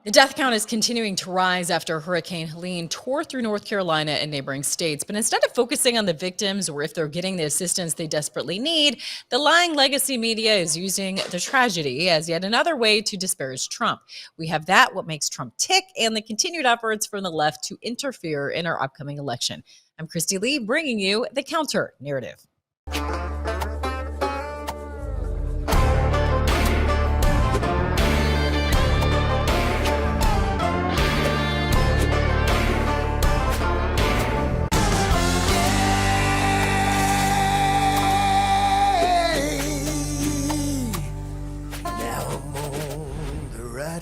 The death count is continuing to rise after Hurricane Helene tore through North Carolina and neighboring states. But instead of focusing on the victims or if they're getting the assistance they desperately need, the lying legacy media is using the tragedy as yet another way to disparage Trump. We have that, what makes Trump tick, and the continued efforts from the left to interfere in our upcoming election. I'm Kristi Leigh, bringing you the counter narrative.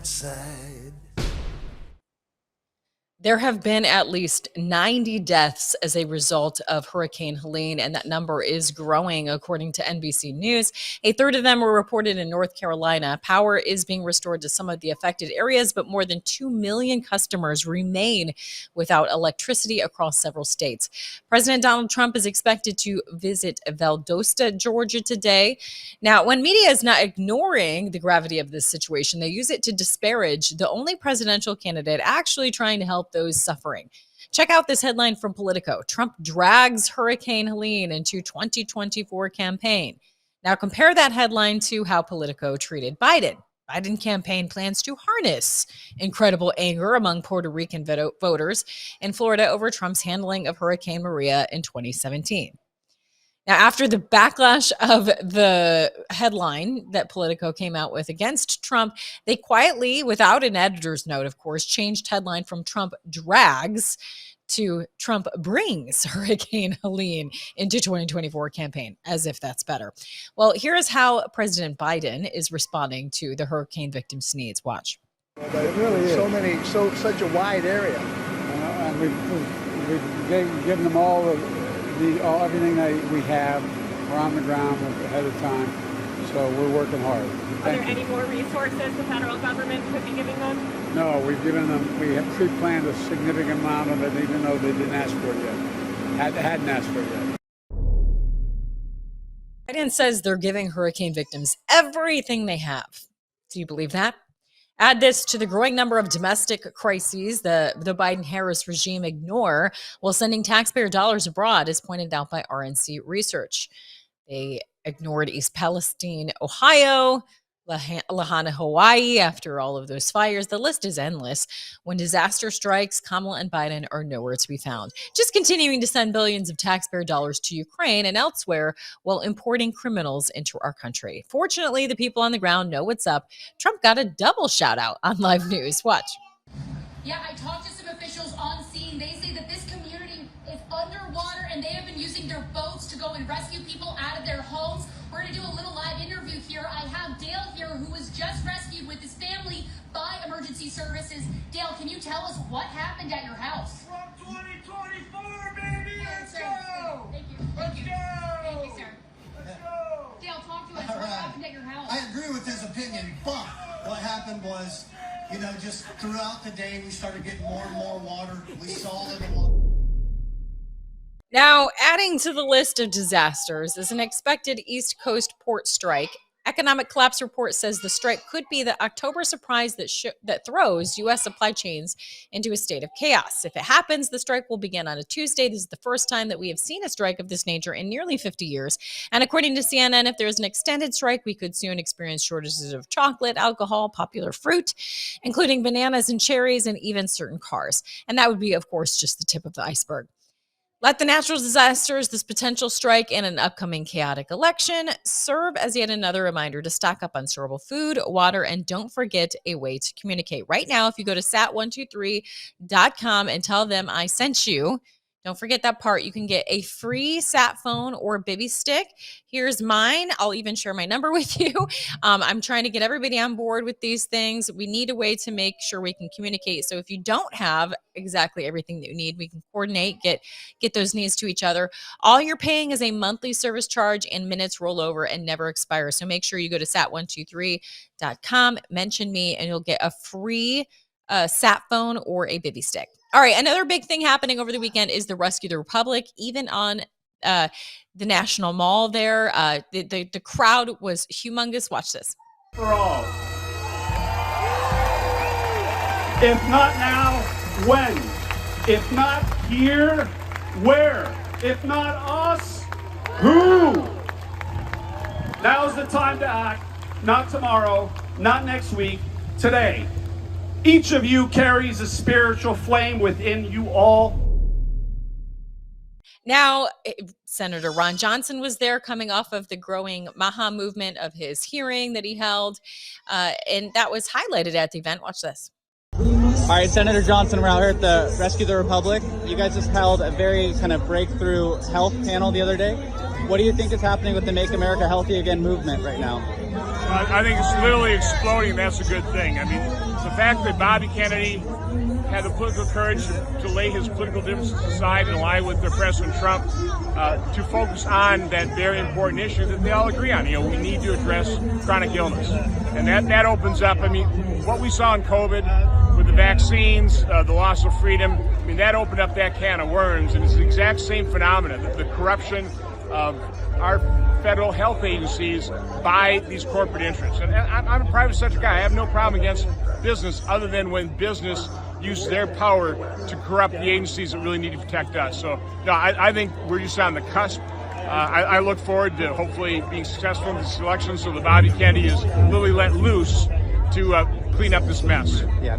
Side. There have been at least 90 deaths as a result of Hurricane Helene, and that number is growing, according to NBC News. A third of them were reported in North Carolina. Power is being restored to some of the affected areas, but more than 2 million customers remain without electricity across several states. President Donald Trump is expected to visit Valdosta, Georgia today. Now, when media is not ignoring the gravity of this situation, they use it to disparage the only presidential candidate actually trying to help those suffering. Check out this headline from Politico. Trump drags Hurricane Helene into 2024 campaign. Now compare that headline to how Politico treated Biden. Biden campaign plans to harness incredible anger among Puerto Rican voters in Florida over Trump's handling of Hurricane Maria in 2017. Now, after the backlash of the headline that Politico came out with against Trump, they quietly, without an editor's note, of course, changed headline from Trump drags to Trump brings Hurricane Helene into 2024 campaign, as if that's better. Well, here is how President Biden is responding to the hurricane victims' needs. Watch. But it really is. Such a wide area. And we've given them all everything that we have. We're on the ground ahead of time, so we're working hard. Are there any more resources the federal government could be giving them? No, we've given them, we have pre-planned a significant amount of it, even though they didn't ask for it yet. Hadn't asked for it yet. Biden says they're giving hurricane victims everything they have. Do you believe that? Add this to the growing number of domestic crises the Biden-Harris regime ignore while sending taxpayer dollars abroad, as pointed out by RNC Research. They ignored East Palestine, Ohio, Lahaina, Hawaii after all of those fires. The list is endless. When disaster strikes, Kamala and Biden are nowhere to be found. Just continuing to send billions of taxpayer dollars to Ukraine and elsewhere while importing criminals into our country. Fortunately, the people on the ground know what's up. Trump got a double shout out on live news. Watch. Yeah, I talked to some officials on scene. They say that this community is underwater and they have been using their boats to go and rescue people out of their homes. We're going to do a little live interview here. I have Dale here, who was just rescued with his family by emergency services. Dale, can you tell us what happened at your house? From 2024, baby! Let's go! Thank you. Let's go! Thank you, sir. Let's go! Dale, talk to us. All What right. happened at your house? I agree with his opinion, but what happened was, just throughout the day, we started getting more and more water. We saw the water. Now, adding to the list of disasters is an expected East Coast port strike. Economic Collapse Report says the strike could be the October surprise that throws U.S. supply chains into a state of chaos. If it happens, the strike will begin on a Tuesday. This is the first time that we have seen a strike of this nature in nearly 50 years. And according to CNN, if there's an extended strike, we could soon experience shortages of chocolate, alcohol, popular fruit, including bananas and cherries, and even certain cars. And that would be, of course, just the tip of the iceberg. Let the natural disasters, this potential strike, and an upcoming chaotic election serve as yet another reminder to stock up on storable food, water, and don't forget a way to communicate. Right now, if you go to sat123.com and tell them I sent you, don't forget that part. You can get a free sat phone or bivy stick. Here's mine. I'll even share my number with you. I'm trying to get everybody on board with these things. We need a way to make sure we can communicate. So if you don't have exactly everything that you need, we can coordinate, get those needs to each other. All you're paying is a monthly service charge, and minutes roll over and never expire. So make sure you go to sat123.com, mention me, and you'll get a free sat phone or a bivy stick. All right, another big thing happening over the weekend is the Rescue the Republic. Even on the National Mall there, the crowd was humongous. Watch this. For all. If not now, when? If not here, where? If not us, who? Now's the time to act, not tomorrow, not next week, today. Each of you carries a spiritual flame within you all. Now, Senator Ron Johnson was there coming off of the growing Maha movement of his hearing that he held, and that was highlighted at the event. Watch this. All right, Senator Johnson, we're out here at the Rescue the Republic. You guys just held a very kind of breakthrough health panel the other day. What do you think is happening with the Make America Healthy Again movement right now? I think it's literally exploding. That's a good thing. I mean, the fact that Bobby Kennedy had the political courage to lay his political differences aside and ally with President Trump to focus on that very important issue that they all agree on. You know, we need to address chronic illness. And that opens up, I mean, what we saw in COVID with the vaccines, the loss of freedom, I mean, that opened up that can of worms. And it's the exact same phenomenon, the corruption of our federal health agencies by these corporate interests. And I'm a private sector guy. I have no problem against business other than when business uses their power to corrupt the agencies that really need to protect us. So no, I think we're just on the cusp. I look forward to hopefully being successful in this election so that Bobby Kennedy is really let loose to clean up this mess. Yeah.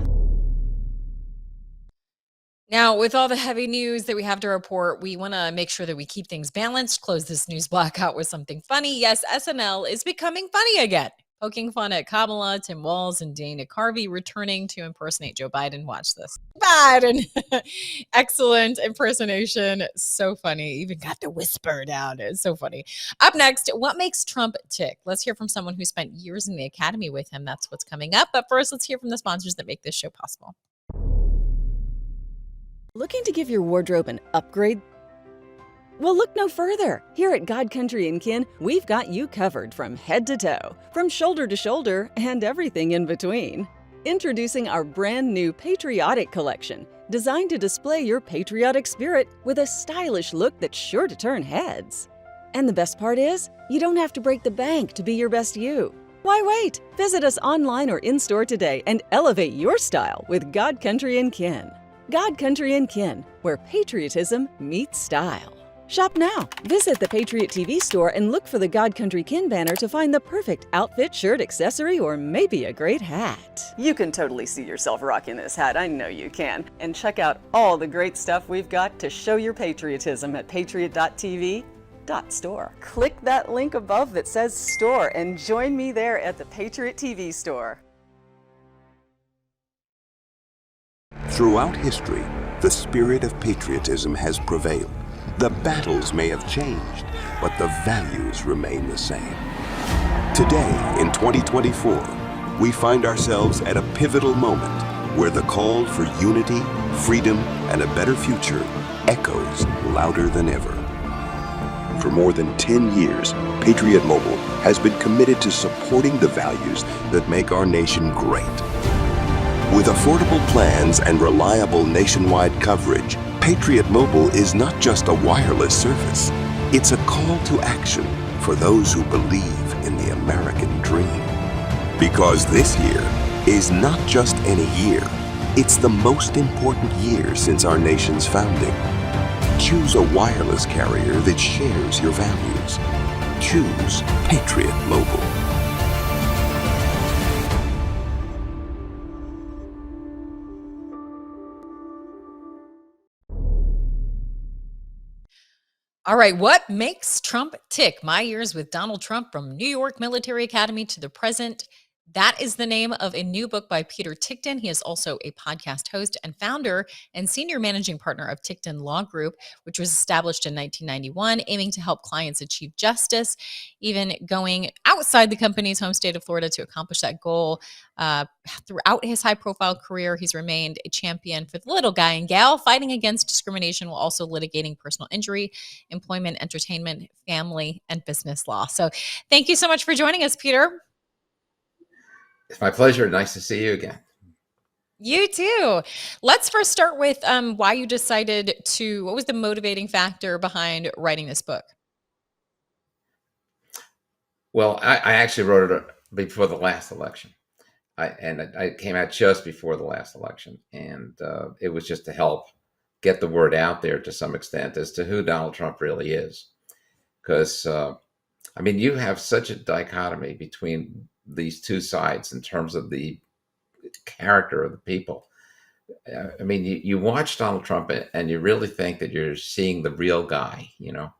Now, with all the heavy news that we have to report, we want to make sure that we keep things balanced, close this news block out with something funny. Yes, SNL is becoming funny again, poking fun at Kamala, Tim Walz, and Dana Carvey returning to impersonate Joe Biden. Watch this. Biden. Excellent impersonation. So funny. Even got the whisper down. It's so funny. Up next, what makes Trump tick? Let's hear from someone who spent years in the academy with him. That's what's coming up. But first, let's hear from the sponsors that make this show possible. Looking to give your wardrobe an upgrade? Well, look no further. Here at God Country & Kin, we've got you covered from head to toe, from shoulder to shoulder, and everything in between. Introducing our brand new Patriotic Collection, designed to display your patriotic spirit with a stylish look that's sure to turn heads. And the best part is, you don't have to break the bank to be your best you. Why wait? Visit us online or in-store today and elevate your style with God Country & Kin. God Country & Kin, where patriotism meets style. Shop now. Visit the Patriot TV store and look for the God Country Kin banner to find the perfect outfit, shirt, accessory, or maybe a great hat. You can totally see yourself rocking this hat. I know you can. And check out all the great stuff we've got to show your patriotism at patriot.tv.store. Click that link above that says store and join me there at the Patriot TV store. Throughout history, the spirit of patriotism has prevailed. The battles may have changed, but the values remain the same. Today, in 2024, we find ourselves at a pivotal moment where the call for unity, freedom, and a better future echoes louder than ever. For more than 10 years, Patriot Mobile has been committed to supporting the values that make our nation great. With affordable plans and reliable nationwide coverage, Patriot Mobile is not just a wireless service. It's a call to action for those who believe in the American dream. Because this year is not just any year, it's the most important year since our nation's founding. Choose a wireless carrier that shares your values. Choose Patriot Mobile. All right, what makes Trump tick? My years with Donald Trump, from New York Military Academy to the present. That is the name of a new book by Peter Tickton. He is also a podcast host and founder and senior managing partner of Tickton Law Group, which was established in 1991, aiming to help clients achieve justice, even going outside the company's home state of Florida to accomplish that goal. Throughout his high-profile career, he's remained a champion for the little guy and gal, fighting against discrimination while also litigating personal injury, employment, entertainment, family, and business law. So thank you so much for joining us, Peter. It's my pleasure. Nice to see you again. You too. Let's first start with why you decided to, what was the motivating factor behind writing this book? Well, I actually wrote it before the last election. I came out just before the last election, and it was just to help get the word out there to some extent as to who Donald Trump really is. Because, I mean, you have such a dichotomy between these two sides in terms of the character of the people. I mean, you watch Donald Trump and you really think that you're seeing the real guy, you know.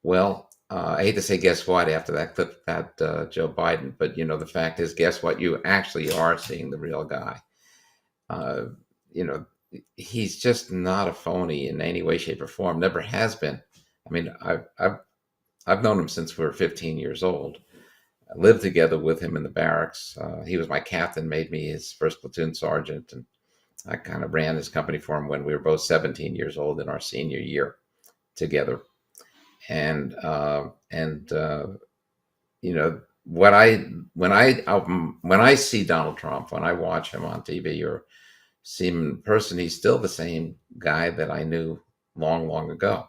Well, I hate to say guess what after that clip about Joe Biden, but, you know, the fact is, guess what? You actually are seeing the real guy. You know, he's just not a phony in any way, shape, or form. Never has been. I mean, I've known him since we were 15 years old. I lived together with him in the barracks. He was my captain, made me his first platoon sergeant, and I kind of ran his company for him when we were both 17 years old in our senior year together. And you know, when I see Donald Trump, when I watch him on TV or see him in person, he's still the same guy that I knew long, long ago.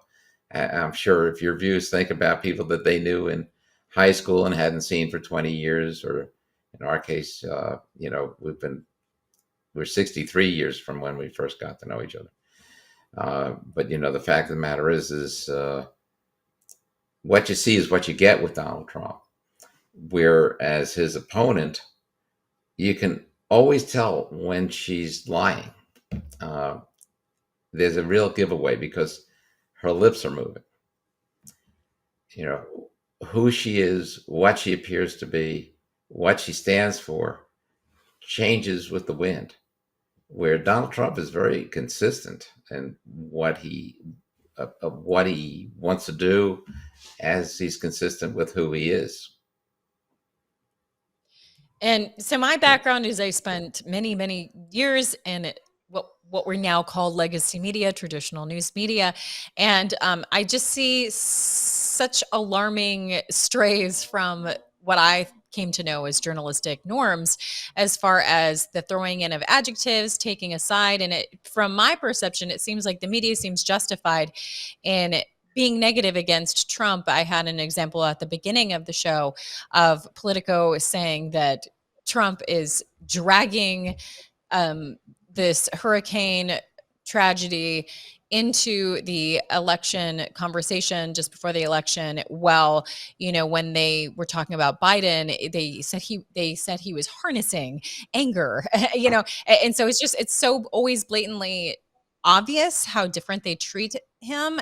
I'm sure if your viewers think about people that they knew in high school and hadn't seen for 20 years, or in our case, you know, we're 63 years from when we first got to know each other. But, you know, the fact of the matter is what you see is what you get with Donald Trump. Whereas his opponent, you can always tell when she's lying. There's a real giveaway because her lips are moving. You know, who she is, what she appears to be, what she stands for changes with the wind. Where Donald Trump is very consistent in what he wants to do, as he's consistent with who he is. And so my background is I spent many, many years in what we now call legacy media, traditional news media. And I just see such alarming strays from what I came to know as journalistic norms, as far as the throwing in of adjectives, taking a side. And from my perception, it seems like the media seems justified in being negative against Trump. I had an example at the beginning of the show of Politico saying that Trump is dragging this hurricane tragedy into the election conversation just before the election. Well, you know, when they were talking about Biden, they said he was harnessing anger, you know, and so it's so always blatantly obvious how different they treat him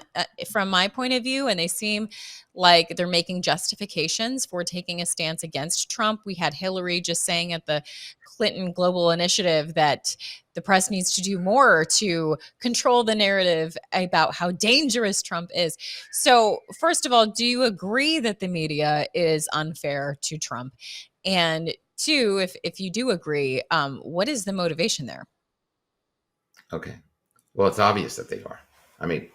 from my point of view, and they seem like they're making justifications for taking a stance against Trump. We had Hillary just saying at the Clinton Global Initiative that the press needs to do more to control the narrative about how dangerous Trump is. So, first of all, do you agree that the media is unfair to Trump? And two, if you do agree, what is the motivation there? Okay. Well, it's obvious that they are. I mean,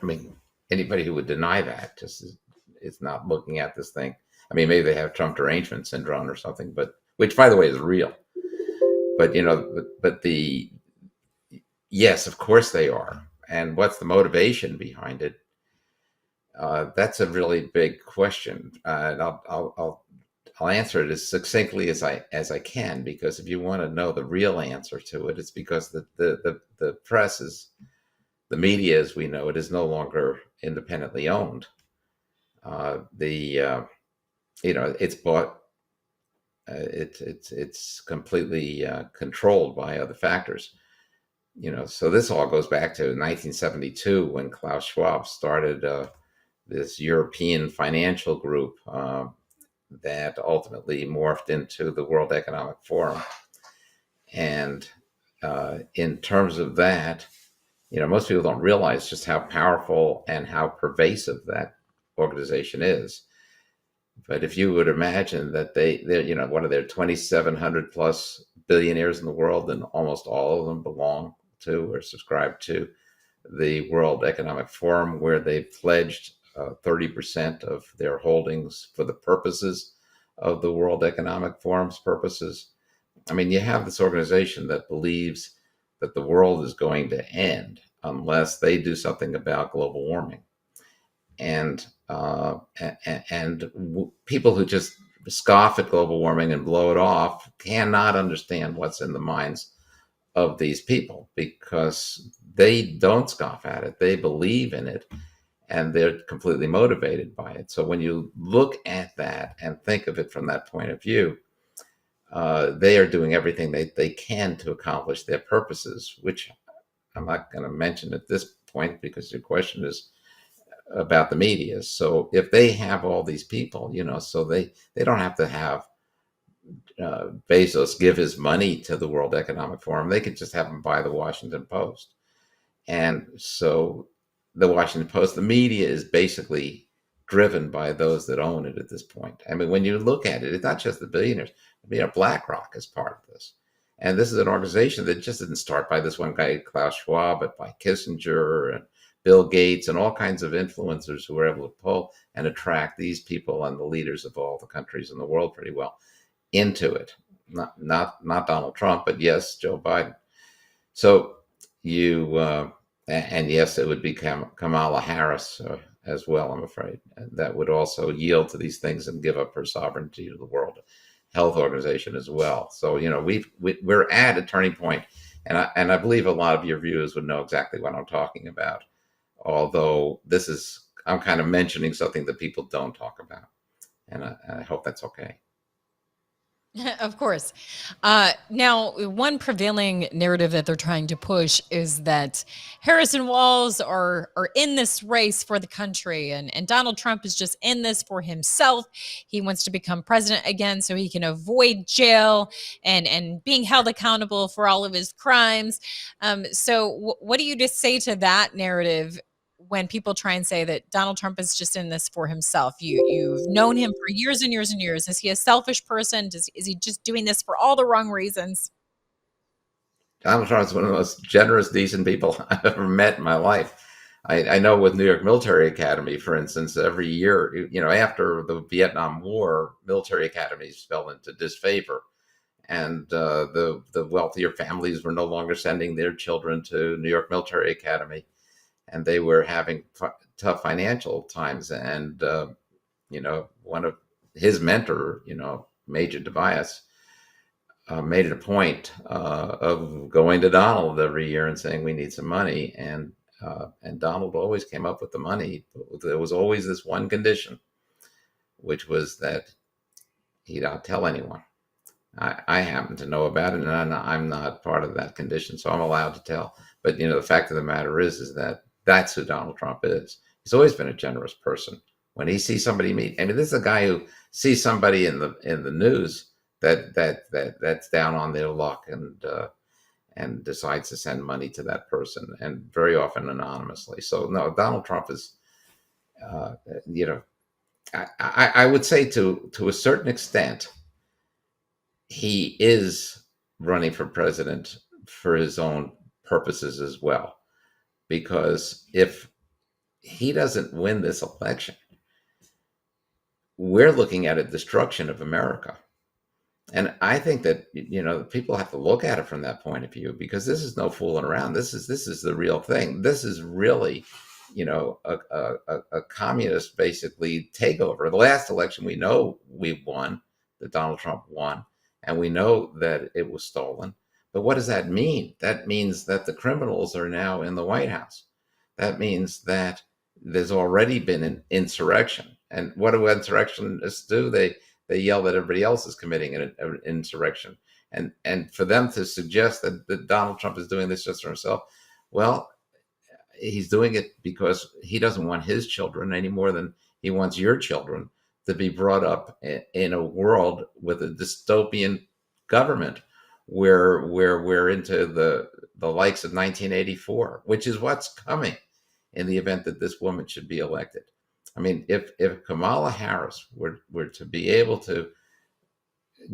anybody who would deny that just is not looking at this thing. I mean, maybe they have Trump derangement syndrome or something, but which, by the way, is real. But you know, yes, of course they are. And what's the motivation behind it? That's a really big question, and I'll answer it as succinctly as I can, because if you want to know the real answer to it, it's because the press is. The media, as we know it, is no longer independently owned. You know, it's bought. It's completely controlled by other factors. You know, so this all goes back to 1972 when Klaus Schwab started this European financial group that ultimately morphed into the World Economic Forum. And in terms of that, you know, most people don't realize just how powerful and how pervasive that organization is. But if you would imagine that they're, you know, what are there, 2,700 plus billionaires in the world, and almost all of them belong to or subscribe to the World Economic Forum, where they've pledged 30% of their holdings for the purposes of the World Economic Forum's purposes. I mean, you have this organization that believes that the world is going to end unless they do something about global warming. And people who just scoff at global warming and blow it off cannot understand what's in the minds of these people, because they don't scoff at it. They believe in it, and they're completely motivated by it. So when you look at that and think of it from that point of view, they are doing everything they can to accomplish their purposes, which I'm not going to mention at this point because your question is about the media. So if they have all these people, so they don't have to have Bezos give his money to the World Economic Forum. They could just have him buy the Washington Post. And so the Washington Post, the media is basically driven by those that own it at this point. I mean, when you look at it, it's not just the billionaires. BlackRock is part of this. And this is an organization that just didn't start by this one guy, Klaus Schwab, but by Kissinger and Bill Gates and all kinds of influencers who were able to pull and attract these people and the leaders of all the countries in the world pretty well into it. Not Donald Trump, but yes, Joe Biden. So and yes, it would be Kamala Harris as well, I'm afraid. And that would also yield to these things and give up her sovereignty to the World Health Organization as well. So, we're at a turning point, and I believe a lot of your viewers would know exactly what I'm talking about. Although I'm kind of mentioning something that people don't talk about, and I hope that's okay. Of course. Now, one prevailing narrative that they're trying to push is that Harris and Walz are in this race for the country, and Donald Trump is just in this for himself. He wants to become president again so he can avoid jail and being held accountable for all of his crimes. So what do you just say to that narrative when people try and say that Donald Trump is just in this for himself? You've known him for years and years and years. Is he a selfish person? Is he just doing this for all the wrong reasons? Donald Trump is one of the most generous, decent people I've ever met in my life. I know with New York Military Academy, for instance, every year, after the Vietnam War, military academies fell into disfavor. And the wealthier families were no longer sending their children to New York Military Academy. And they were having tough financial times. And, one of his mentor, Major Tobias, made it a point of going to Donald every year and saying, we need some money. And Donald always came up with the money. But there was always this one condition, which was that he don't tell anyone. I happen to know about it, and I'm not part of that condition, so I'm allowed to tell. But, the fact of the matter is that that's who Donald Trump is. He's always been a generous person. When he sees somebody meet, this is a guy who sees somebody in the news that's down on their luck and decides to send money to that person, and very often anonymously. So no, Donald Trump is, I would say to a certain extent, he is running for president for his own purposes as well. Because if he doesn't win this election, we're looking at a destruction of America. And I think that, people have to look at it from that point of view, because this is no fooling around. This is the real thing. This is really, a communist, basically, takeover. The last election we know we won, that Donald Trump won, and we know that it was stolen. But what does that mean? That means that the criminals are now in the White House. That means that there's already been an insurrection. And what do insurrectionists do? They yell that everybody else is committing an insurrection. And for them to suggest that Donald Trump is doing this just for himself, well, he's doing it because he doesn't want his children any more than he wants your children to be brought up in a world with a dystopian government where we're into the likes of 1984, which is what's coming in the event that this woman should be elected. If Kamala Harris were to be able to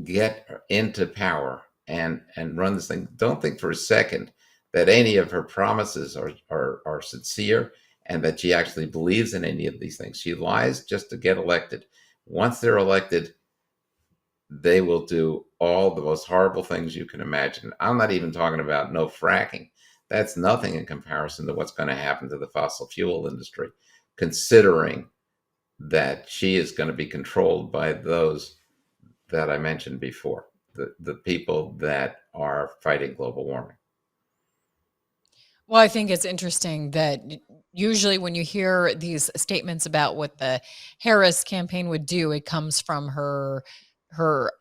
get into power and run this thing, don't think for a second that any of her promises are sincere and that she actually believes in any of these things. She lies just to get elected. Once they're elected, they will do all the most horrible things you can imagine. I'm not even talking about no fracking. That's nothing in comparison to what's going to happen to the fossil fuel industry, considering that she is going to be controlled by those that I mentioned before, the people that are fighting global warming. Well, I think it's interesting that usually when you hear these statements about what the Harris campaign would do, it comes from her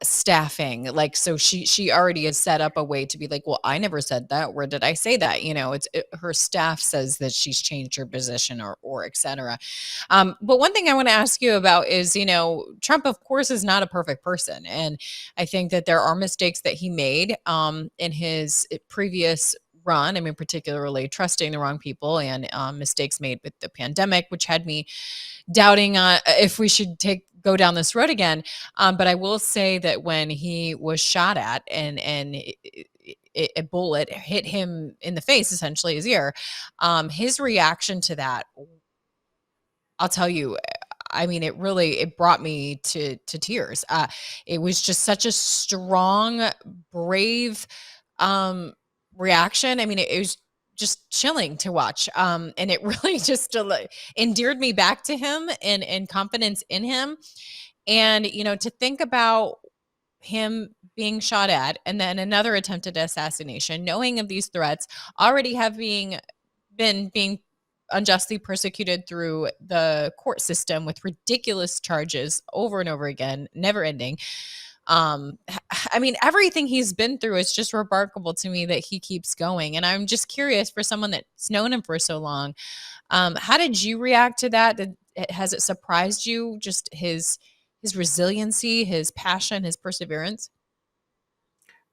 staffing. Like, so she already has set up a way to be like, well, I never said that. Where did I say that? You know, her staff says that she's changed her position or et cetera. But one thing I want to ask you about is, you know, Trump, of course, is not a perfect person. And I think that there are mistakes that he made in his previous run. I mean, particularly trusting the wrong people and mistakes made with the pandemic, which had me doubting if we should go down this road again. But I will say that when he was shot at and a bullet hit him in the face, essentially his ear, his reaction to that, I'll tell you, I mean, it brought me to tears. It was just such a strong, brave reaction. I mean, it was just chilling to watch. And it really just endeared me back to him and confidence in him. And, you know, to think about him being shot at and then another attempted assassination, knowing of these threats, already having been being unjustly persecuted through the court system with ridiculous charges over and over again, never ending. I mean, everything he's been through is just remarkable to me that he keeps going. And I'm just curious, for someone that's known him for so long, how did you react to that? Has it surprised you, just his resiliency, his passion, his perseverance?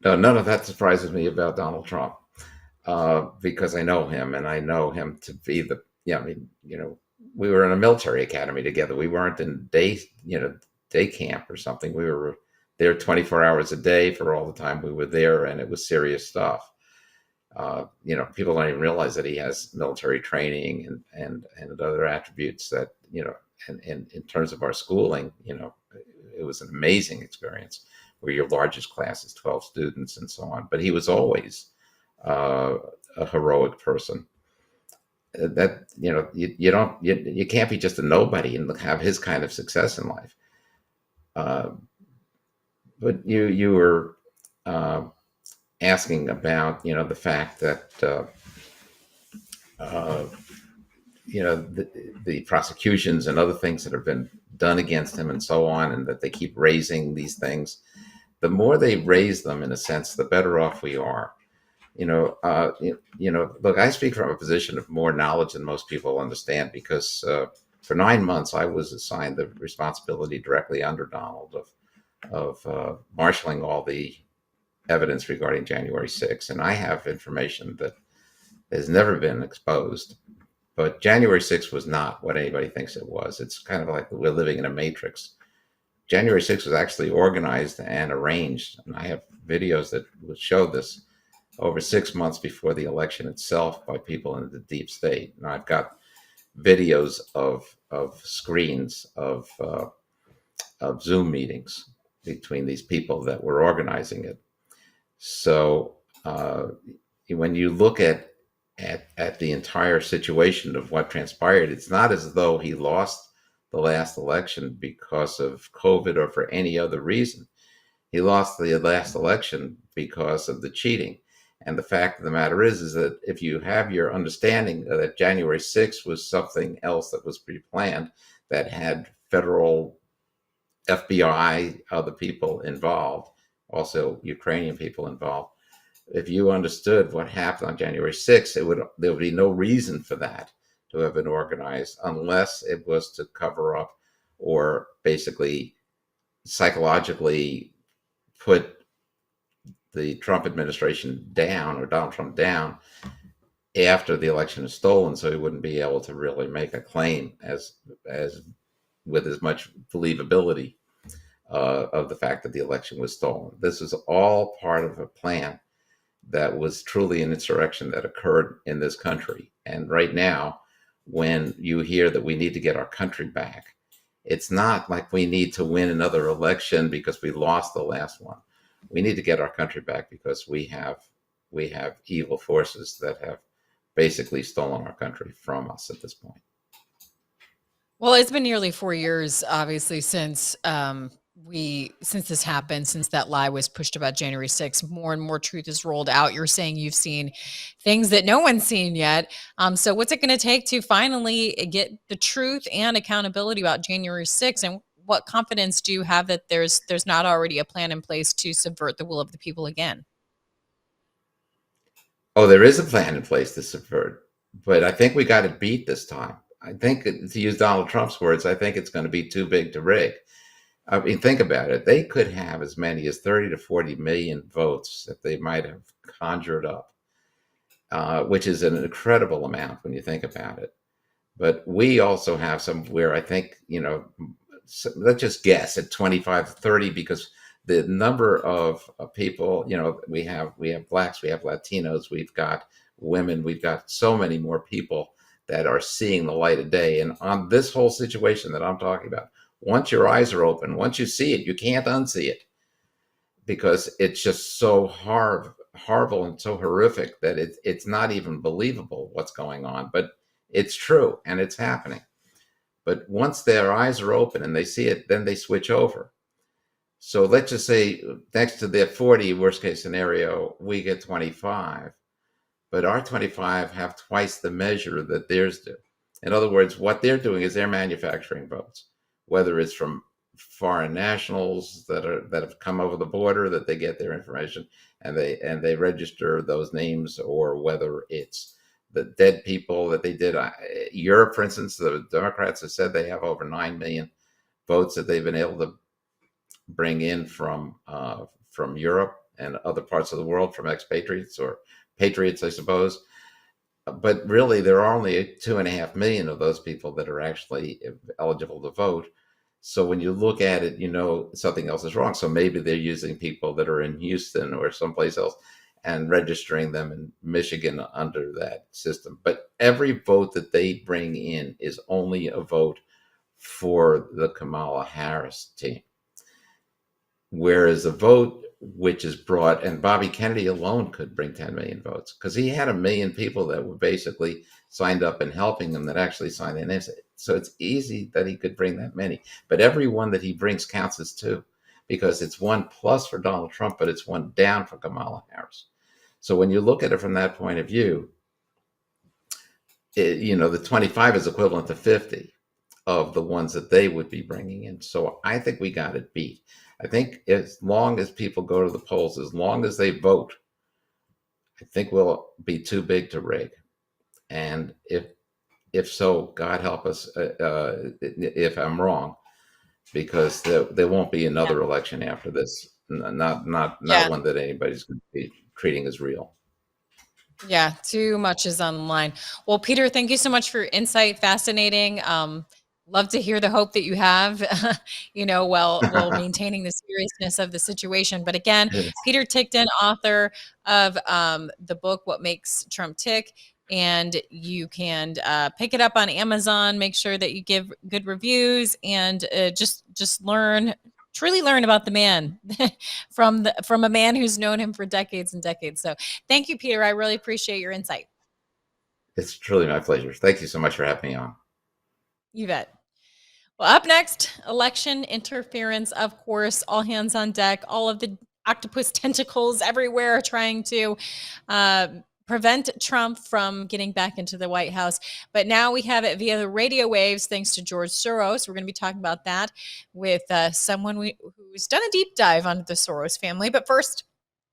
No, none of that surprises me about Donald Trump, because I know him, and I know him to be I mean, you know, we were in a military academy together. We weren't in day camp or something. We were there 24 hours a day for all the time we were there, and it was serious stuff. You know, people don't even realize that he has military training and other attributes that, you know, and in terms of our schooling, you know, it was an amazing experience where your largest class is 12 students and so on. But he was always a heroic person. That, you know, you can't be just a nobody and have his kind of success in life. But you were asking about, you know, the fact that you know, the prosecutions and other things that have been done against him and so on, and that they keep raising these things. The more they raise them, in a sense, the better off we are. You know, look, I speak from a position of more knowledge than most people understand, because for 9 months I was assigned the responsibility directly under Donald of marshaling all the evidence regarding January 6th. And I have information that has never been exposed. But January 6th was not what anybody thinks it was. It's kind of like we're living in a matrix. January 6th was actually organized and arranged. And I have videos that would show this over 6 months before the election itself by people in the deep state. And I've got videos of screens of Zoom meetings between these people that were organizing it. So when you look at the entire situation of what transpired, it's not as though he lost the last election because of COVID or for any other reason. He lost the last election because of the cheating. And the fact of the matter is that if you have your understanding that January 6th was something else that was pre-planned, that had federal FBI, other people involved, also Ukrainian people involved, if you understood what happened on January 6th, there would be no reason for that to have been organized unless it was to cover up or basically psychologically put the Trump administration down, or Donald Trump down, after the election is stolen, so he wouldn't be able to really make a claim as with as much believability of the fact that the election was stolen. This is all part of a plan that was truly an insurrection that occurred in this country. And right now, when you hear that we need to get our country back, it's not like we need to win another election because we lost the last one. We need to get our country back because we have evil forces that have basically stolen our country from us at this point. Well, it's been nearly 4 years, obviously, since since this happened, since that lie was pushed about January 6th, more and more truth is rolled out. You're saying you've seen things that no one's seen yet. So what's it going to take to finally get the truth and accountability about January 6th? And what confidence do you have that there's not already a plan in place to subvert the will of the people again? Oh, there is a plan in place to subvert, but I think we got it beat this time. I think, to use Donald Trump's words, I think it's going to be too big to rig. I mean, think about it. They could have as many as 30 to 40 million votes that they might have conjured up, which is an incredible amount when you think about it. But we also have some where I think, let's just guess at 25 to 30, because the number of people, we have blacks, we have Latinos, we've got women, we've got so many more people that are seeing the light of day. And on this whole situation that I'm talking about, once your eyes are open, once you see it, you can't unsee it, because it's just so horrible and so horrific that it's not even believable what's going on. But it's true, and it's happening. But once their eyes are open and they see it, then they switch over. So let's just say next to their 40, worst case scenario, we get 25. But our 25 have twice the measure that theirs do. In other words, what they're doing is they're manufacturing votes, whether it's from foreign nationals that have come over the border, that they get their information and they register those names, or whether it's the dead people that they did. Europe, for instance, the Democrats have said they have over 9 million votes that they've been able to bring in from Europe and other parts of the world, from expatriates or patriots, I suppose. But really, there are only 2.5 million of those people that are actually eligible to vote. So when you look at it, something else is wrong. So maybe they're using people that are in Houston or someplace else and registering them in Michigan under that system. But every vote that they bring in is only a vote for the Kamala Harris team. Whereas a vote which is brought, and Bobby Kennedy alone could bring 10 million votes, because he had 1 million people that were basically signed up and helping him that actually signed their names. So it's easy that he could bring that many. But every one that he brings counts as 2, because it's 1 plus for Donald Trump, but it's 1 down for Kamala Harris. So when you look at it from that point of view, the 25 is equivalent to 50 of the ones that they would be bringing in. So I think we got it beat. I think as long as people go to the polls, as long as they vote, I think we'll be too big to rig. And if so, God help us if I'm wrong, because there won't be another election after this. Not one that anybody's going to be treating as real. Yeah, too much is on the line. Well, Peter, thank you so much for your insight. Fascinating. Love to hear the hope that you have, while maintaining the seriousness of the situation. But again, Yes. Peter Tickton, author of the book, What Makes Trump Tick. And you can pick it up on Amazon. Make sure that you give good reviews and just truly learn about the man from a man who's known him for decades and decades. So thank you, Peter. I really appreciate your insight. It's truly my pleasure. Thank you so much for having me on. You bet. Well, up next, election interference, of course, all hands on deck, all of the octopus tentacles everywhere trying to prevent Trump from getting back into the White House. But now we have it via the radio waves, thanks to George Soros. We're going to be talking about that with someone who's done a deep dive onto the Soros family. But first,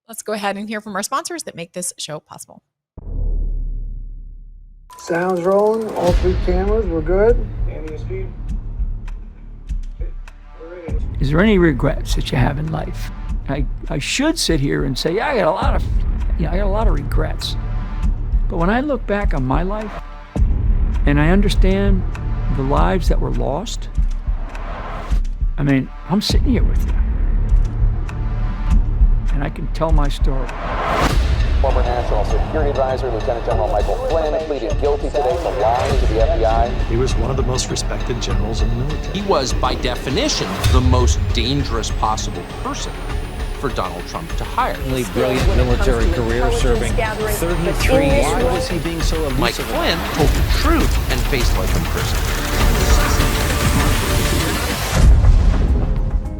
let's go ahead and hear from our sponsors that make this show possible. Sounds rolling. All 3 cameras. We're good. Is there any regrets that you have in life? I should sit here and say, yeah, I got a lot of regrets. But when I look back on my life and I understand the lives that were lost, I'm sitting here with you. And I can tell my story. Former National Security Advisor, Lieutenant General Michael Flynn, pleaded guilty today to lying to the FBI. He was one of the most respected generals in the military. He was, by definition, the most dangerous possible person for Donald Trump to hire. Really brilliant military career, serving 33 years. Why was he being so elusive? Mike Flynn told the truth and faced life in prison.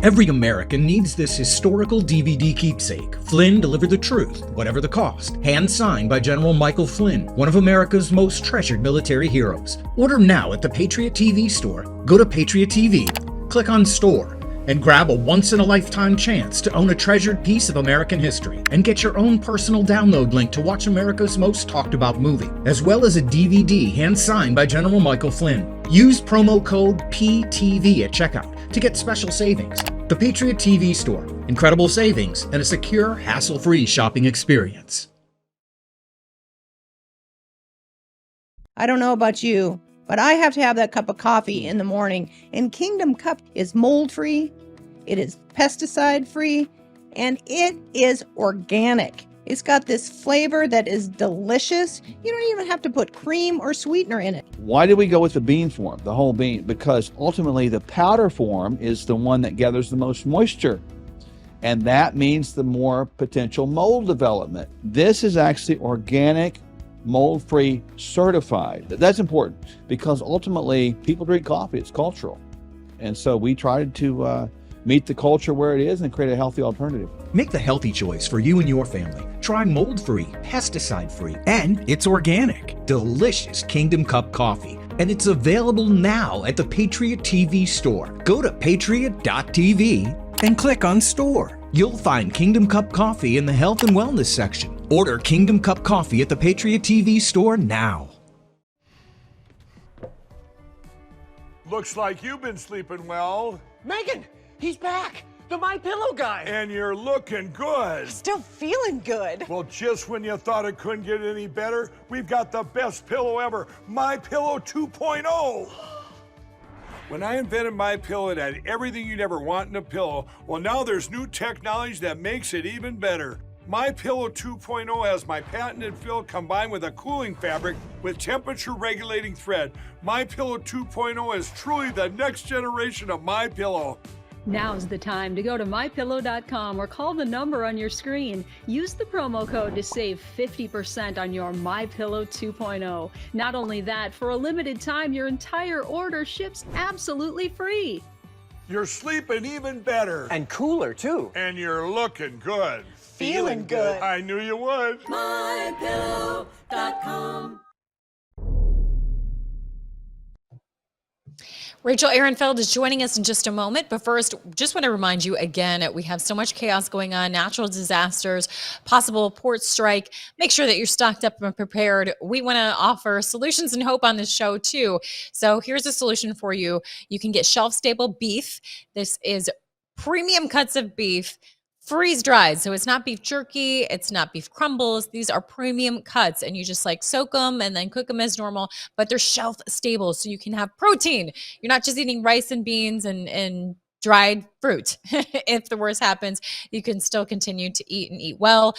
Every American needs this historical DVD keepsake. Flynn delivered the truth, whatever the cost. Hand signed by General Michael Flynn, one of America's most treasured military heroes. Order now at the Patriot TV store. Go to Patriot TV, click on Store, and grab a once-in-a-lifetime chance to own a treasured piece of American history, and get your own personal download link to watch America's most talked-about movie, as well as a DVD hand-signed by General Michael Flynn. Use promo code PTV at checkout to get special savings. The Patriot TV store. Incredible savings and a secure, hassle-free shopping experience. I don't know about you, but I have to have that cup of coffee in the morning. And Kingdom Cup is mold-free, it is pesticide-free, and it is organic. It's got this flavor that is delicious. You don't even have to put cream or sweetener in it. Why did we go with the bean form, the whole bean? Because ultimately the powder form is the one that gathers the most moisture. And that means the more potential mold development. This is actually organic, mold-free, certified. That's important because ultimately people drink coffee, it's cultural. And so we tried to meet the culture where it is and create a healthy alternative. Make the healthy choice for you and your family. Try mold-free, pesticide-free, and it's organic. Delicious Kingdom Cup coffee. And it's available now at the Patriot TV store. Go to patriot.tv and click on Store. You'll find Kingdom Cup coffee in the health and wellness section. Order Kingdom Cup coffee at the Patriot TV store now. Looks like you've been sleeping well. Megan, he's back. The My Pillow guy. And you're looking good. Still feeling good. Well, just when you thought it couldn't get any better, we've got the best pillow ever, My Pillow 2.0. When I invented My Pillow, it had everything you'd ever want in a pillow. Well, now there's new technology that makes it even better. My Pillow 2.0 has my patented fill combined with a cooling fabric with temperature regulating thread. My Pillow 2.0 is truly the next generation of My Pillow. Now's the time to go to mypillow.com or call the number on your screen. Use the promo code to save 50% on your MyPillow 2.0. Not only that, for a limited time, your entire order ships absolutely free. You're sleeping even better. And cooler, too. And you're looking good. Feeling good. I knew you would. mypillow.com. Rachel Ehrenfeld is joining us in just a moment. But first, just want to remind you again, we have so much chaos going on, natural disasters, possible port strike. Make sure that you're stocked up and prepared. We want to offer solutions and hope on this show too. So here's a solution for you. You can get shelf-stable beef. This is premium cuts of beef, freeze-dried. So it's not beef jerky, it's not beef crumbles. These are premium cuts, and you just like soak them and then cook them as normal, but they're shelf stable so you can have protein. You're not just eating rice and beans and dried fruit. If the worst happens, you can still continue to eat and eat well.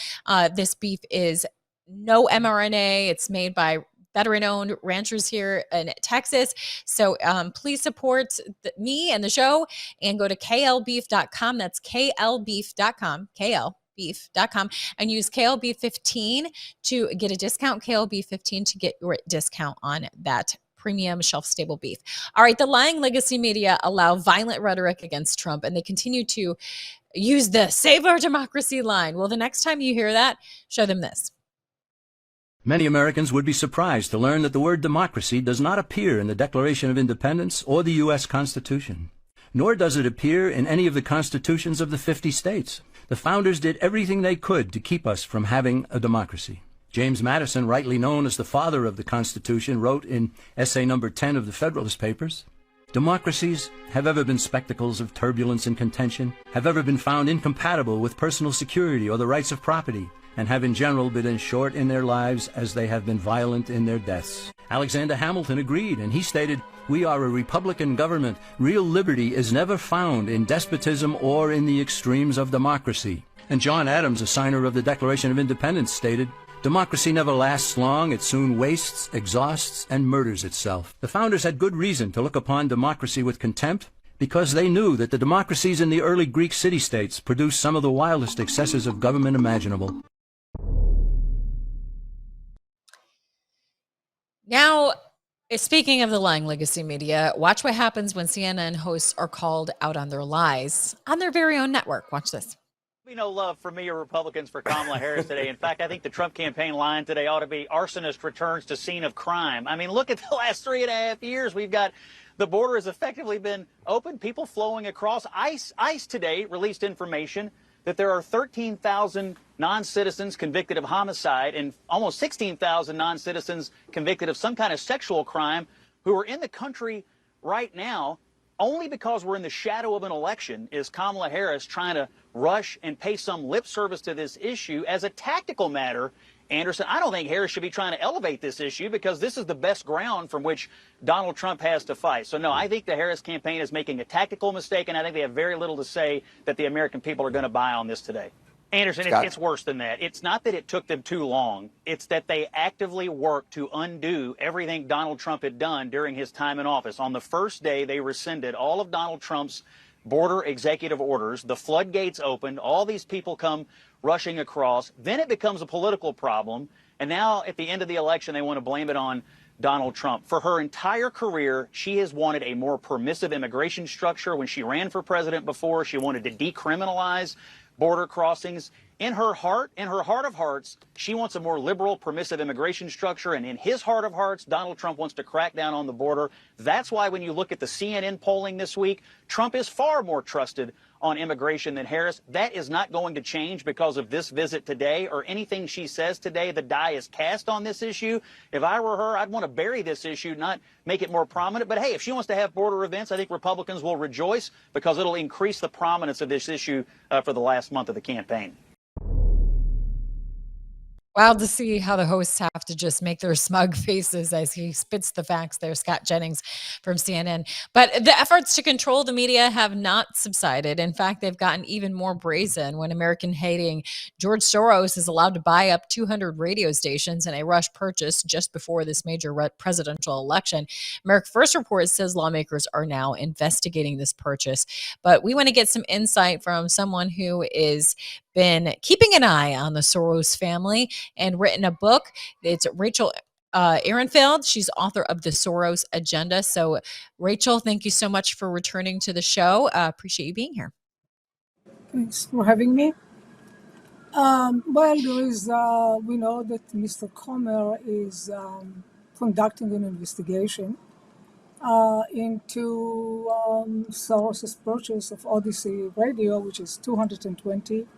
This beef is no mRNA. It's made by veteran-owned ranchers here in Texas. So please support me and the show and go to klbeef.com. That's klbeef.com, klbeef.com, and use KLB15 to get a discount, KLB15 to get your discount on that premium shelf-stable beef. All right, the lying legacy media allow violent rhetoric against Trump, and they continue to use the Save Our Democracy line. Well, the next time you hear that, show them this. Many Americans would be surprised to learn that the word democracy does not appear in the Declaration of Independence or the U.S. Constitution, nor does it appear in any of the constitutions of the 50 states. The founders did everything they could to keep us from having a democracy. James Madison, rightly known as the father of the Constitution, wrote in essay number 10 of the Federalist Papers, "Democracies have ever been spectacles of turbulence and contention, have ever been found incompatible with personal security or the rights of property, and have in general been as short in their lives as they have been violent in their deaths." Alexander Hamilton agreed, and he stated, "We are a republican government. Real liberty is never found in despotism or in the extremes of democracy." And John Adams, a signer of the Declaration of Independence, stated, "Democracy never lasts long. It soon wastes, exhausts, and murders itself." The founders had good reason to look upon democracy with contempt, because they knew that the democracies in the early Greek city-states produced some of the wildest excesses of government imaginable. Now, Speaking of the lying legacy media, watch what happens when CNN hosts are called out on their lies on their very own network. Watch this. Be no love for me or Republicans for Kamala Harris today. In fact, I think the Trump campaign line today ought to be arsonist returns to scene of crime. I mean, look at the last 3.5 years. We've got the border has effectively been open, people flowing across. ICE today released information that there are 13,000 non-citizens convicted of homicide and almost 16,000 non-citizens convicted of some kind of sexual crime who are in the country right now. Only because we're in the shadow of an election is Kamala Harris trying to rush and pay some lip service to this issue as a tactical matter. Anderson, I don't think Harris should be trying to elevate this issue because this is the best ground from which Donald Trump has to fight. So, no, I think the Harris campaign is making a tactical mistake, and I think they have very little to say that the American people are going to buy on this today. Anderson, it's worse than that. It's not that it took them too long. It's that they actively worked to undo everything Donald Trump had done during his time in office. On the first day, they rescinded all of Donald Trump's border executive orders. The floodgates opened. All these people come rushing across. Then it becomes a political problem. And now at the end of the election, they want to blame it on Donald Trump. For her entire career, she has wanted a more permissive immigration structure. When she ran for president before, she wanted to decriminalize border crossings. In her heart of hearts, she wants a more liberal, permissive immigration structure. And in his heart of hearts, Donald Trump wants to crack down on the border. That's why when you look at the CNN polling this week, Trump is far more trusted on immigration than Harris. That is not going to change because of this visit today or anything she says today. The die is cast on this issue. If I were her, I'd want to bury this issue, not make it more prominent. But hey, if she wants to have border events, I think Republicans will rejoice because it'll increase the prominence of this issue for the last month of the campaign. Wild to see how the hosts have to just make their smug faces as he spits the facts there, Scott Jennings from CNN. But the efforts to control the media have not subsided. In fact, they've gotten even more brazen when American-hating George Soros is allowed to buy up 200 radio stations in a rush purchase just before this major presidential election. America First Report says lawmakers are now investigating this purchase. But we want to get some insight from someone who is been keeping an eye on the Soros family and written a book. It's Rachel Ehrenfeld. She's author of The Soros Agenda. So, Rachel, thank you so much for returning to the show. Appreciate you being here. Thanks for having me. Well, there is, we know that Mr. Comer is conducting an investigation into Soros' purchase of Odyssey Radio, which is 220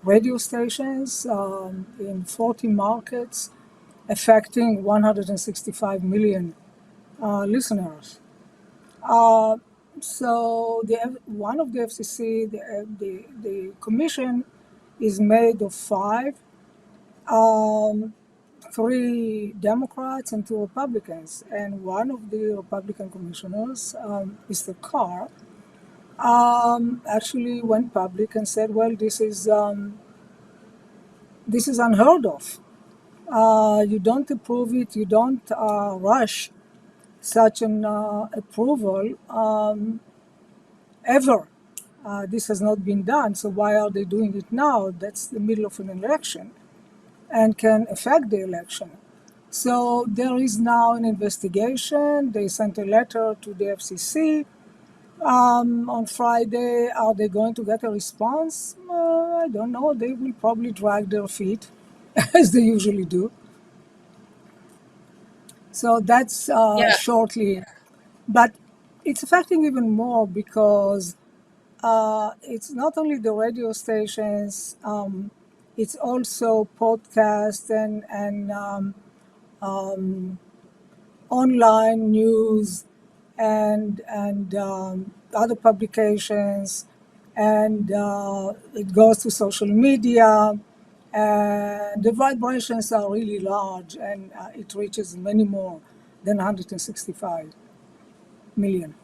radio stations in 40 markets, affecting 165 million listeners. So one of the FCC, the commission is made of 5, 3 Democrats and 2 Republicans. And one of the Republican commissioners, Mr. Carr, actually went public and said, well, this is unheard of. You don't approve it, you don't rush such an approval ever. This has not been done, so why are they doing it now? That's the middle of an election and can affect the election. So there is now an investigation. They sent a letter to the FCC. On Friday, are they going to get a response? I don't know. They will probably drag their feet, as they usually do. So that's shortly. But it's affecting even more because it's not only the radio stations, it's also podcasts and online news and other publications, and it goes to social media, and the vibrations are really large, and it reaches many more than 165 million.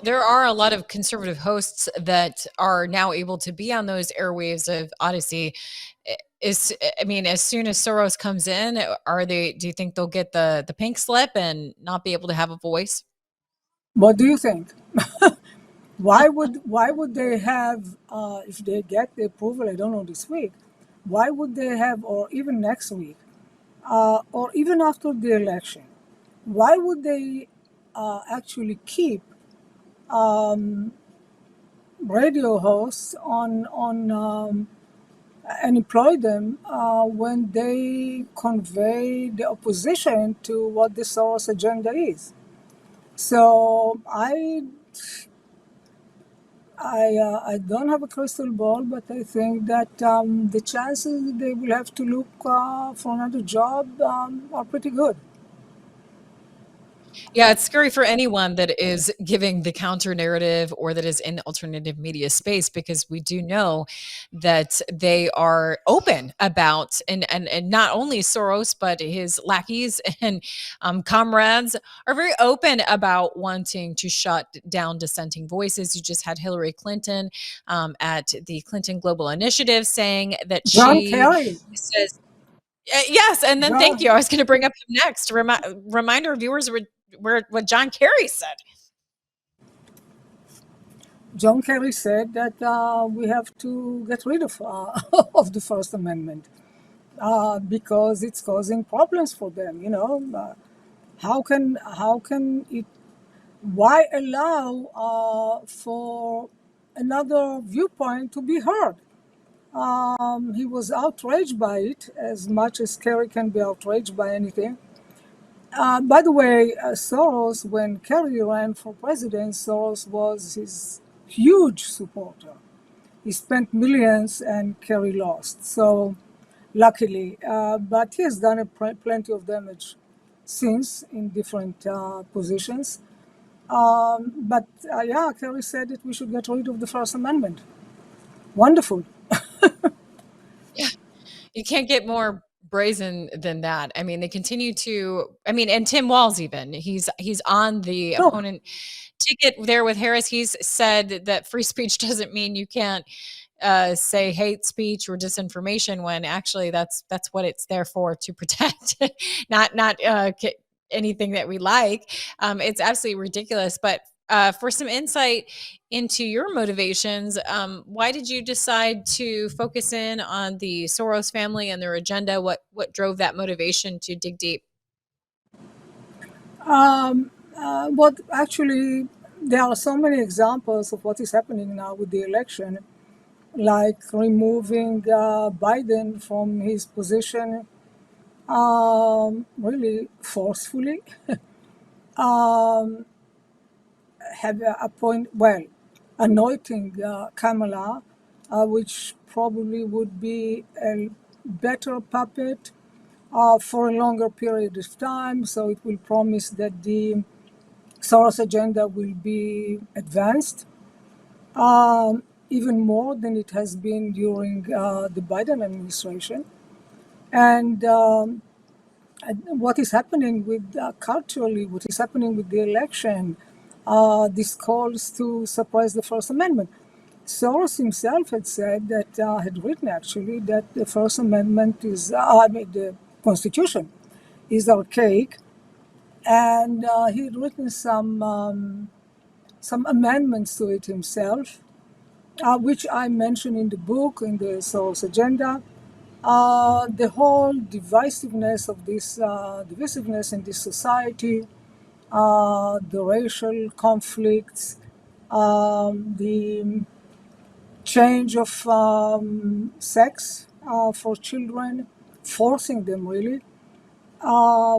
There are a lot of conservative hosts that are now able to be on those airwaves of Odyssey. As soon as Soros comes in, do you think they'll get the pink slip and not be able to have a voice? What do you think? Why would they have, if they get the approval, I don't know, this week, why would they have, or even next week, or even after the election, why would they actually keep radio hosts on and employ them when they convey the opposition to what the Soros agenda is? So I don't have a crystal ball, but I think that the chances that they will have to look for another job are pretty good. Yeah, it's scary for anyone that is giving the counter narrative or that is in alternative media space, because we do know that they are open about, and not only Soros, but his lackeys and comrades are very open about wanting to shut down dissenting voices. You just had Hillary Clinton at the Clinton Global Initiative saying that John she Kerry. says, yes, and then thank you. I John, was going to bring up him next. Remind our viewers what John Kerry said. John Kerry said that we have to get rid of of the First Amendment because it's causing problems for them. You know, how can it? Why allow for another viewpoint to be heard? He was outraged by it as much as Kerry can be outraged by anything. By the way, Soros, when Kerry ran for president, Soros was his huge supporter. He spent millions and Kerry lost. So, luckily, but he has done plenty of damage since in different positions. But yeah, Kerry said that we should get rid of the First Amendment. Wonderful. Yeah, you can't get more brazen than that. I mean, they continue to. I mean, and Tim Walz even he's on the Sure. opponent ticket there with Harris. He's said that free speech doesn't mean you can't say hate speech or disinformation, when actually that's what it's there for, to protect, not anything that we like. It's absolutely ridiculous. But for some insight into your motivations, why did you decide to focus in on the Soros family and their agenda? What drove that motivation to dig deep? What actually, there are so many examples of what is happening now with the election, like removing Biden from his position really forcefully. Have anointing Kamala, which probably would be a better puppet for a longer period of time. So it will promise that the Soros agenda will be advanced even more than it has been during the Biden administration. And what is happening with culturally, what is happening with the election, this calls to suppress the First Amendment. Soros himself had said that, had written actually, that the First Amendment is, the Constitution is archaic, and he had written some amendments to it himself, which I mentioned in the book, in the Soros Agenda. The whole divisiveness of this divisiveness in this society, the racial conflicts, the change of sex for children, forcing them really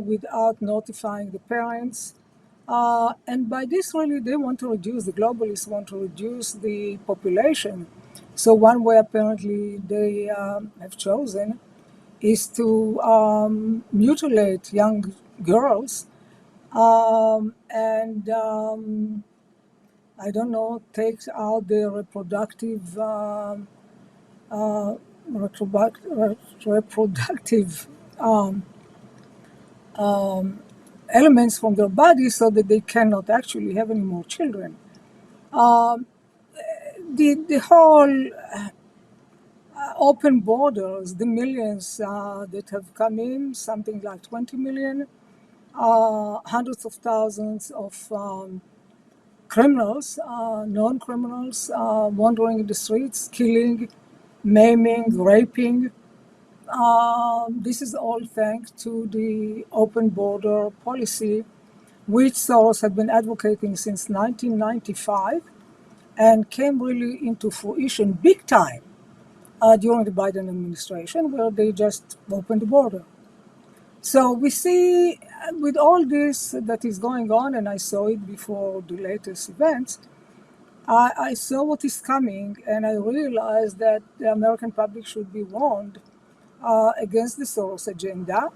without notifying the parents. And by this, really, they want to reduce, the globalists want to reduce the population. So one way apparently they have chosen is to mutilate young girls and I don't know, take out their reproductive elements from their body so that they cannot actually have any more children. The whole open borders, the millions that have come in, something like 20 million, hundreds of thousands of criminals, non-criminals, wandering in the streets, killing, maiming, raping, this is all thanks to the open border policy, which Soros had been advocating since 1995 and came really into fruition big time during the Biden administration, where they just opened the border. So we see with all this that is going on, and I saw it before the latest events, I saw what is coming, and I realized that the American public should be warned against the Soros agenda.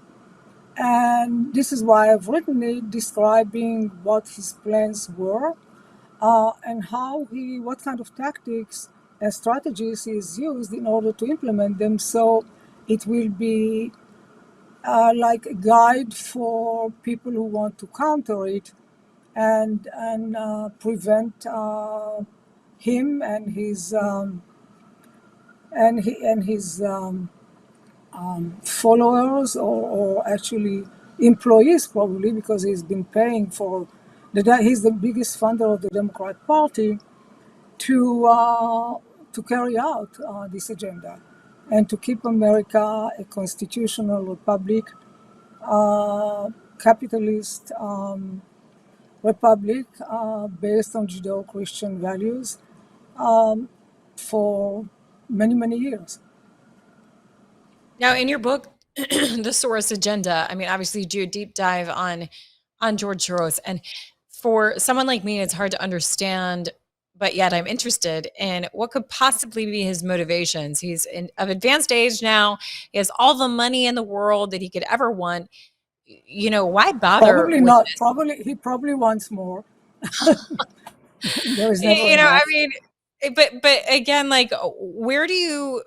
And this is why I've written it, describing what his plans were and what kind of tactics and strategies he's used in order to implement them. So it will be like a guide for people who want to counter it and prevent him and his followers or actually employees, probably, because he's been paying for he's the biggest funder of the Democrat Party to carry out this agenda and to keep America a constitutional republic, capitalist republic based on Judeo-Christian values for many, many years. Now, in your book, The Soros Agenda, I mean, obviously you do a deep dive on George Soros. And for someone like me, it's hard to understand, but yet I'm interested in what could possibly be his motivations. He's of advanced age now. He has all the money in the world that he could ever want. You know, why bother? Probably not. He probably wants more. There is never enough. I mean, but again, like, where do you,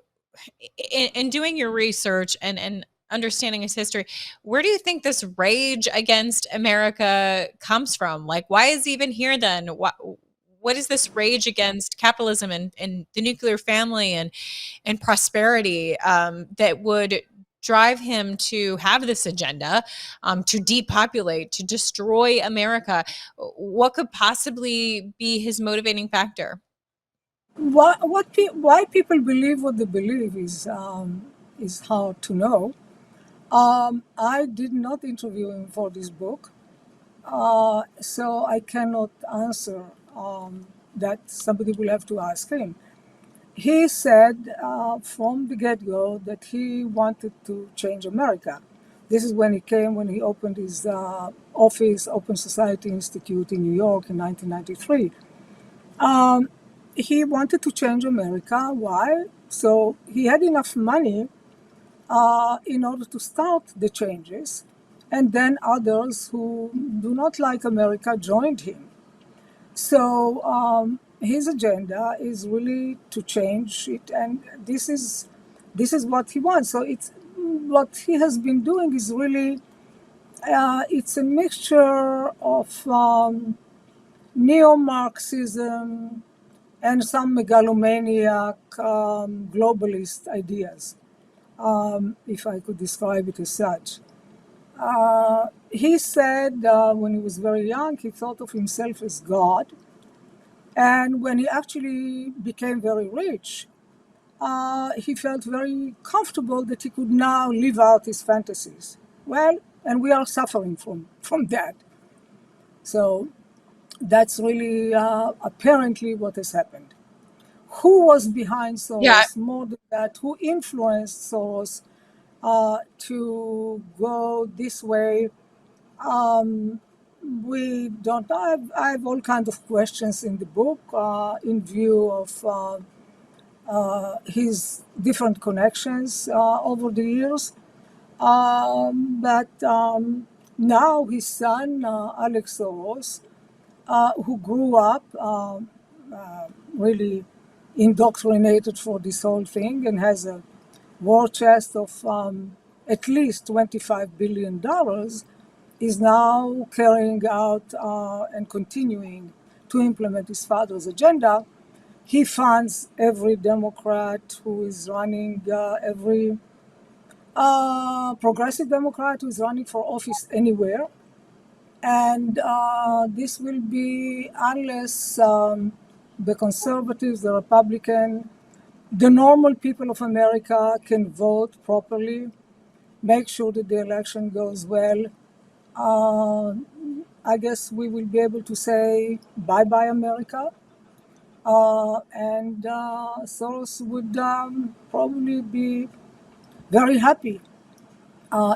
in doing your research and understanding his history, where do you think this rage against America comes from? Like, why is he even here then? What is this rage against capitalism and the nuclear family and prosperity that would drive him to have this agenda to depopulate, to destroy America? What could possibly be his motivating factor? Why people believe what they believe is hard to know. I did not interview him for this book, so I cannot answer that. Somebody will have to ask him. He said from the get-go that he wanted to change America. This is when he opened his office, Open Society Institute in New York in 1993. He wanted to change America. Why? So he had enough money in order to start the changes, and then others who do not like America joined him. So his agenda is really to change it, and this is what he wants. So it's what he has been doing is really it's a mixture of neo-Marxism and some megalomaniac globalist ideas, if I could describe it as such. He said when he was very young, he thought of himself as God. And when he actually became very rich, he felt very comfortable that he could now live out his fantasies. Well, and we are suffering from that. So that's really apparently what has happened. Who was behind Soros? Yeah. More than that, who influenced Soros to go this way? We don't know. I have all kinds of questions in the book in view of his different connections over the years. But now his son, Alex Soros, who grew up really indoctrinated for this whole thing and has a war chest of at least $25 billion, is now carrying out and continuing to implement his father's agenda. He funds every Democrat who is running, every progressive Democrat who is running for office anywhere. And this will be, unless the conservatives, the Republican, the normal people of America can vote properly, make sure that the election goes well. I guess we will be able to say bye-bye America. And Soros would probably be very happy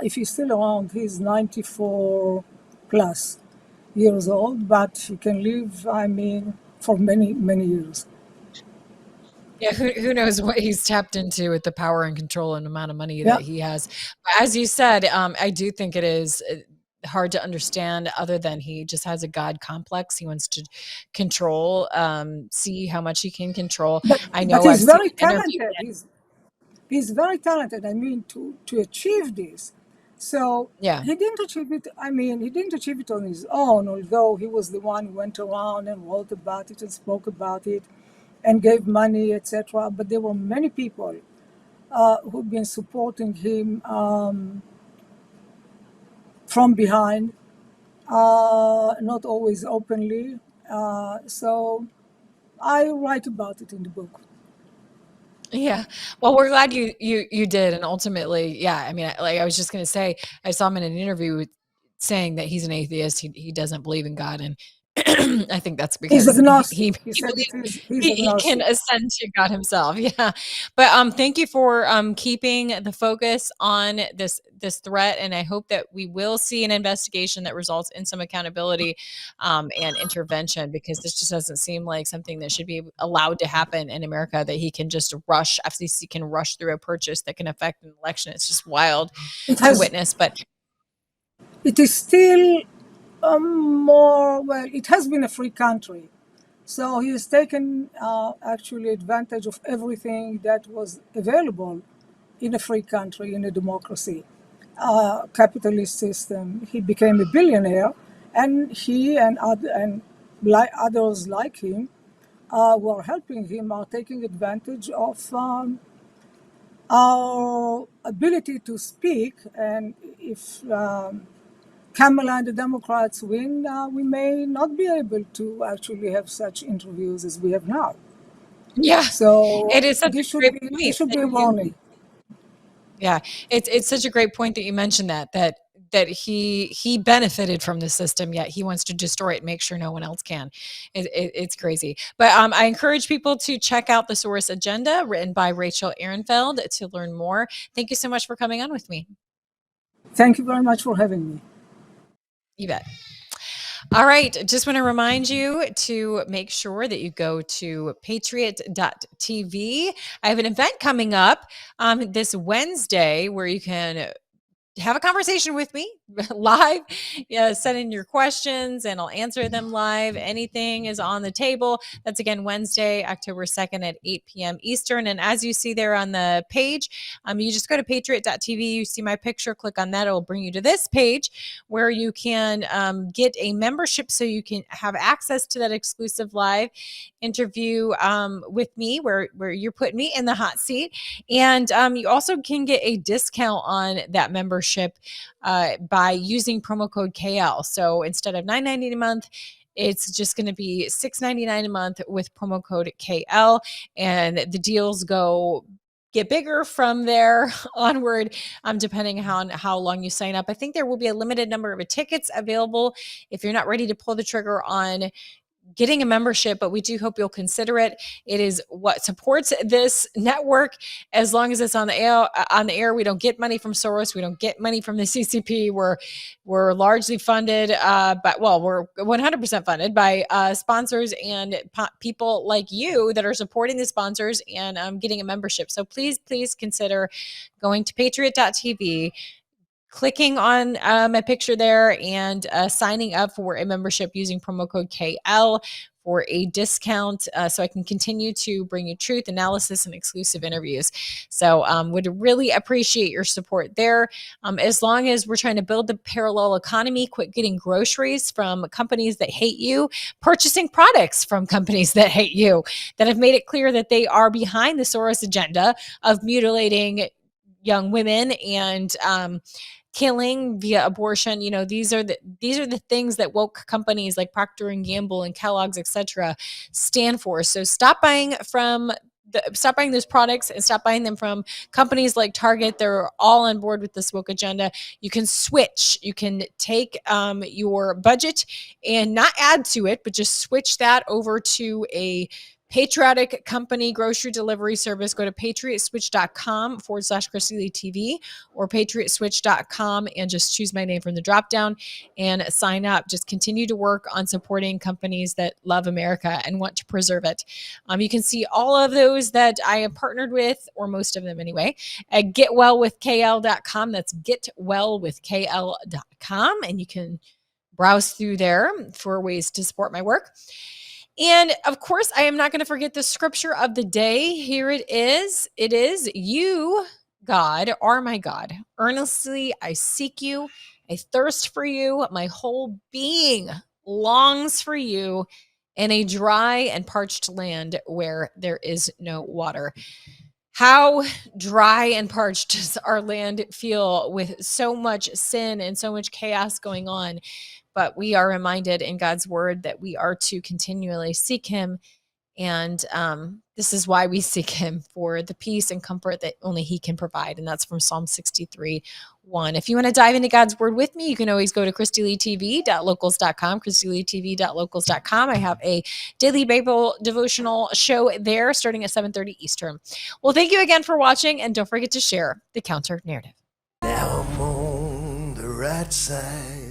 if he's still around. He's 94 plus years old, but he can live, I mean, for many, many years. Yeah, who knows what he's tapped into with the power and control and amount of money that he has. But as you said, I do think it is hard to understand other than he just has a God complex. He wants to control, see how much he can control. I know But he's I've seen very an interview. talented. He's very talented, I mean, to achieve this. So Yeah. he didn't achieve it, I mean, he didn't achieve it on his own, although he was the one who went around and wrote about it and spoke about it and gave money, etc. But there were many people who've been supporting him from behind, not always openly. So I write about it in the book. Yeah. Well, we're glad you did. And ultimately, yeah, I mean, like I was just going to say, I saw him in an interview saying that he's an atheist. He doesn't believe in God. And I think that's He's because agnostic. He said he's he can agnostic. ascend to God himself. Yeah. But thank you for keeping the focus on this threat. And I hope that we will see an investigation that results in some accountability and intervention, because this just doesn't seem like something that should be allowed to happen in America, that he can just FCC can rush through a purchase that can affect an election. It's just wild to witness. But it is still it has been a free country. So he has taken actually advantage of everything that was available in a free country, in a democracy, capitalist system. He became a billionaire, and he and others like him who are helping him are taking advantage of our ability to speak. And if Kamala and the Democrats win, we may not be able to actually have such interviews as we have now. Yeah, So it is such this a should great be point. this should be a warning. Yeah, it's such a great point that you mentioned that he benefited from the system, yet he wants to destroy it and make sure no one else can. It's crazy. But I encourage people to check out the Soros Agenda, written by Rachel Ehrenfeld, to learn more. Thank you so much for coming on with me. Thank you very much for having me. You bet. All right. Just want to remind you to make sure that you go to patriot.tv. I have an event coming up this Wednesday where you can have a conversation with me live. Yeah, send in your questions and I'll answer them live. Anything is on the table. That's again Wednesday, October 2nd at 8 p.m. Eastern. And as you see there on the page, you just go to patriot.tv. You see my picture, click on that. It will bring you to this page where you can get a membership so you can have access to that exclusive live interview with me where you're putting me in the hot seat. And you also can get a discount on that membership by using promo code KL. So instead of $9.90 a month, it's just going to be $6.99 a month with promo code KL, and the deals get bigger from there onward, depending on how long you sign up. I think there will be a limited number of tickets available if you're not ready to pull the trigger on getting a membership, but we do hope you'll consider it. It is what supports this network. As long as it's on the air, we don't get money from Soros. We don't get money from the CCP. We're largely funded, we're 100% funded by sponsors and people like you that are supporting the sponsors and getting a membership. So please consider going to patriot.tv, clicking on a picture there and signing up for a membership using promo code KL for a discount so I can continue to bring you truth, analysis, and exclusive interviews. So would really appreciate your support there. As long as we're trying to build the parallel economy, quit getting groceries from companies that hate you, purchasing products from companies that hate you, that have made it clear that they are behind the Soros agenda of mutilating young women and killing via abortion. These are the things that woke companies like Procter & Gamble and Kellogg's, etc., stand for. So stop buying from those products and stop buying them from companies like Target. They're all on board with this woke agenda. You can switch. You can take your budget and not add to it, but just switch that over to a patriotic company grocery delivery service. Go to patriotswitch.com/Kristi Leigh TV or patriotswitch.com and just choose my name from the drop down and sign up. Just continue to work on supporting companies that love America and want to preserve it. You can see all of those that I have partnered with, or most of them anyway, at getwellwithkl.com. That's getwellwithkl.com. And you can browse through there for ways to support my work. And of course, I am not going to forget the scripture of the day. Here it is. It is, "You, God, are my God. Earnestly I seek you. I thirst for you. My whole being longs for you in a dry and parched land where there is no water." How dry and parched does our land feel with so much sin and so much chaos going on? But we are reminded in God's word that we are to continually seek him. And this is why we seek him, for the peace and comfort that only he can provide. And that's from Psalm 63:1. If you want to dive into God's word with me, you can always go to KristiLeighTV.locals.com, KristiLeighTV.locals.com. I have a daily Bible devotional show there starting at 7:30 Eastern. Well, thank you again for watching, and don't forget to share the counter narrative. Now I'm on the right side.